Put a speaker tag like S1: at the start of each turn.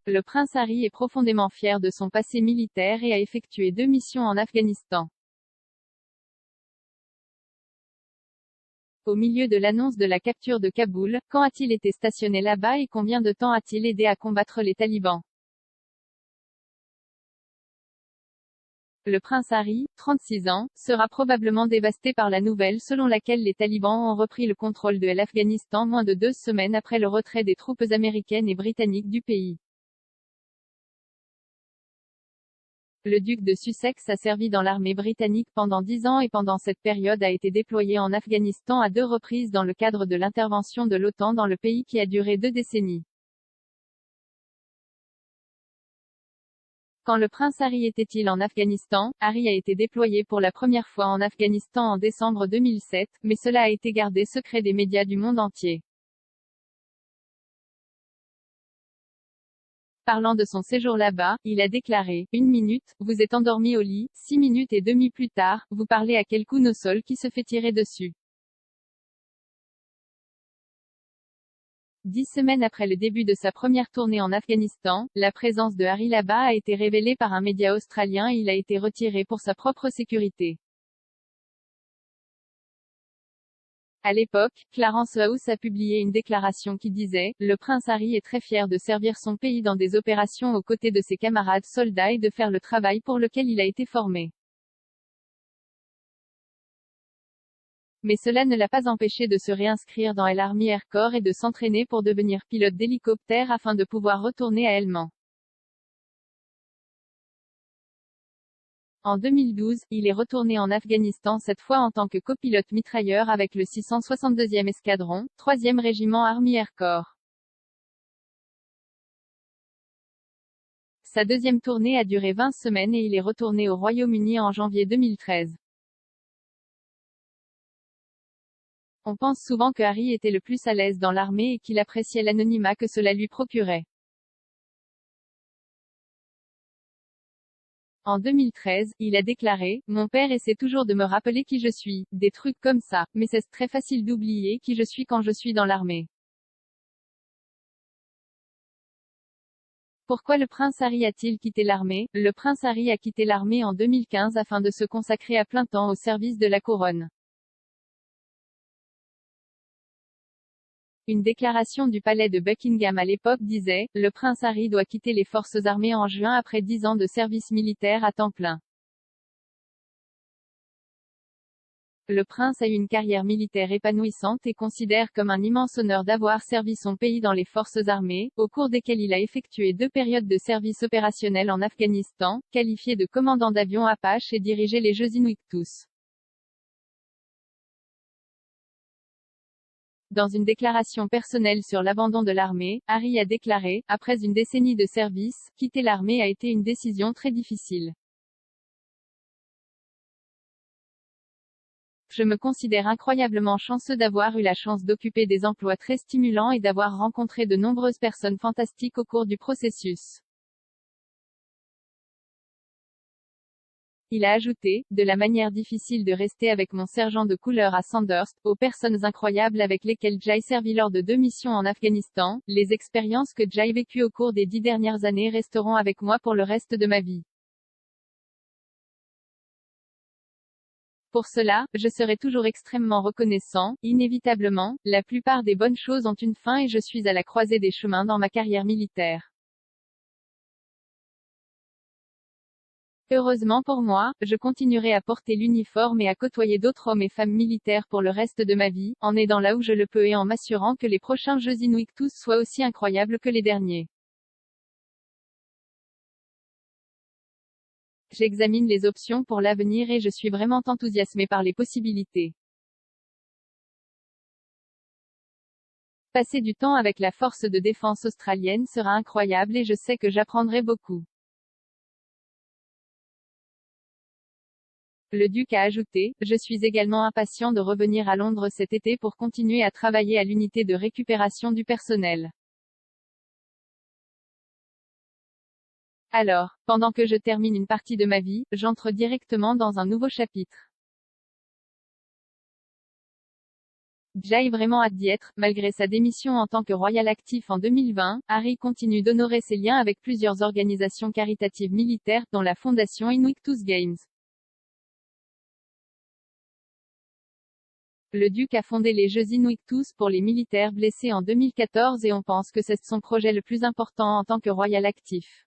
S1: le prince Harry est profondément fier de son passé militaire et a effectué 2 missions en Afghanistan. Au milieu de l'annonce de la capture de Kaboul, quand a-t-il été stationné là-bas et combien de temps a-t-il aidé à combattre les talibans? Le prince Harry, 36 ans, sera probablement dévasté par la nouvelle selon laquelle les talibans ont repris le contrôle de l'Afghanistan moins de 2 semaines après le retrait des troupes américaines et britanniques du pays. Le duc de Sussex a servi dans l'armée britannique pendant 10 ans et pendant cette période a été déployé en Afghanistan à 2 reprises dans le cadre de l'intervention de l'OTAN dans le pays qui a duré 2 décennies. Quand le prince Harry était-il en Afghanistan? Harry a été déployé pour la première fois en Afghanistan en décembre 2007, mais cela a été gardé secret des médias du monde entier. Parlant de son séjour là-bas, il a déclaré, 1 minute, vous êtes endormi au lit, 6 minutes et demie plus tard, vous parlez à quelqu'un au sol qui se fait tirer dessus. 10 semaines après le début de sa première tournée en Afghanistan, la présence de Harry là-bas a été révélée par un média australien et il a été retiré pour sa propre sécurité. À l'époque, Clarence House a publié une déclaration qui disait « Le prince Harry est très fier de servir son pays dans des opérations aux côtés de ses camarades soldats et de faire le travail pour lequel il a été formé. » Mais cela ne l'a pas empêché de se réinscrire dans l'Army Air Corps et de s'entraîner pour devenir pilote d'hélicoptère afin de pouvoir retourner à Helmand. En 2012, il est retourné en Afghanistan cette fois en tant que copilote mitrailleur avec le 662e escadron, 3e régiment Army Air Corps. Sa deuxième tournée a duré 20 semaines et il est retourné au Royaume-Uni en janvier 2013. On pense souvent que Harry était le plus à l'aise dans l'armée et qu'il appréciait l'anonymat que cela lui procurait. En 2013, il a déclaré « Mon père essaie toujours de me rappeler qui je suis, des trucs comme ça, mais c'est très facile d'oublier qui je suis quand je suis dans l'armée. » Pourquoi le prince Harry a-t-il quitté l'armée? Le prince Harry a quitté l'armée en 2015 afin de se consacrer à plein temps au service de la couronne. Une déclaration du palais de Buckingham à l'époque disait « Le prince Harry doit quitter les forces armées en juin après 10 ans de service militaire à temps plein. » Le prince a eu une carrière militaire épanouissante et considère comme un immense honneur d'avoir servi son pays dans les forces armées, au cours desquelles il a effectué 2 périodes de service opérationnel en Afghanistan, qualifié de commandant d'avion Apache et dirigé les Jeux Invictus. Dans une déclaration personnelle sur l'abandon de l'armée, Harry a déclaré « Après une décennie de service, quitter l'armée a été une décision très difficile. Je me considère incroyablement chanceux d'avoir eu la chance d'occuper des emplois très stimulants et d'avoir rencontré de nombreuses personnes fantastiques au cours du processus. » Il a ajouté, de la manière difficile de rester avec mon sergent de couleur à Sandhurst, aux personnes incroyables avec lesquelles j'ai servi lors de 2 missions en Afghanistan, les expériences que j'ai vécues au cours des 10 dernières années resteront avec moi pour le reste de ma vie. Pour cela, je serai toujours extrêmement reconnaissant. Inévitablement, la plupart des bonnes choses ont une fin et je suis à la croisée des chemins dans ma carrière militaire. Heureusement pour moi, je continuerai à porter l'uniforme et à côtoyer d'autres hommes et femmes militaires pour le reste de ma vie, en aidant là où je le peux et en m'assurant que les prochains Jeux Invictus soient aussi incroyables que les derniers. J'examine les options pour l'avenir et je suis vraiment enthousiasmé par les possibilités. Passer du temps avec la force de défense australienne sera incroyable et je sais que j'apprendrai beaucoup. Le duc a ajouté, je suis également impatient de revenir à Londres cet été pour continuer à travailler à l'unité de récupération du personnel. Alors, pendant que je termine une partie de ma vie, j'entre directement dans un nouveau chapitre. J'ai vraiment hâte d'y être. Malgré sa démission en tant que Royal Actif en 2020, Harry continue d'honorer ses liens avec plusieurs organisations caritatives militaires, dont la fondation Invictus Games. Le duc a fondé les Jeux Invictus pour les militaires blessés en 2014 et on pense que c'est son projet le plus important en tant que Royal Actif.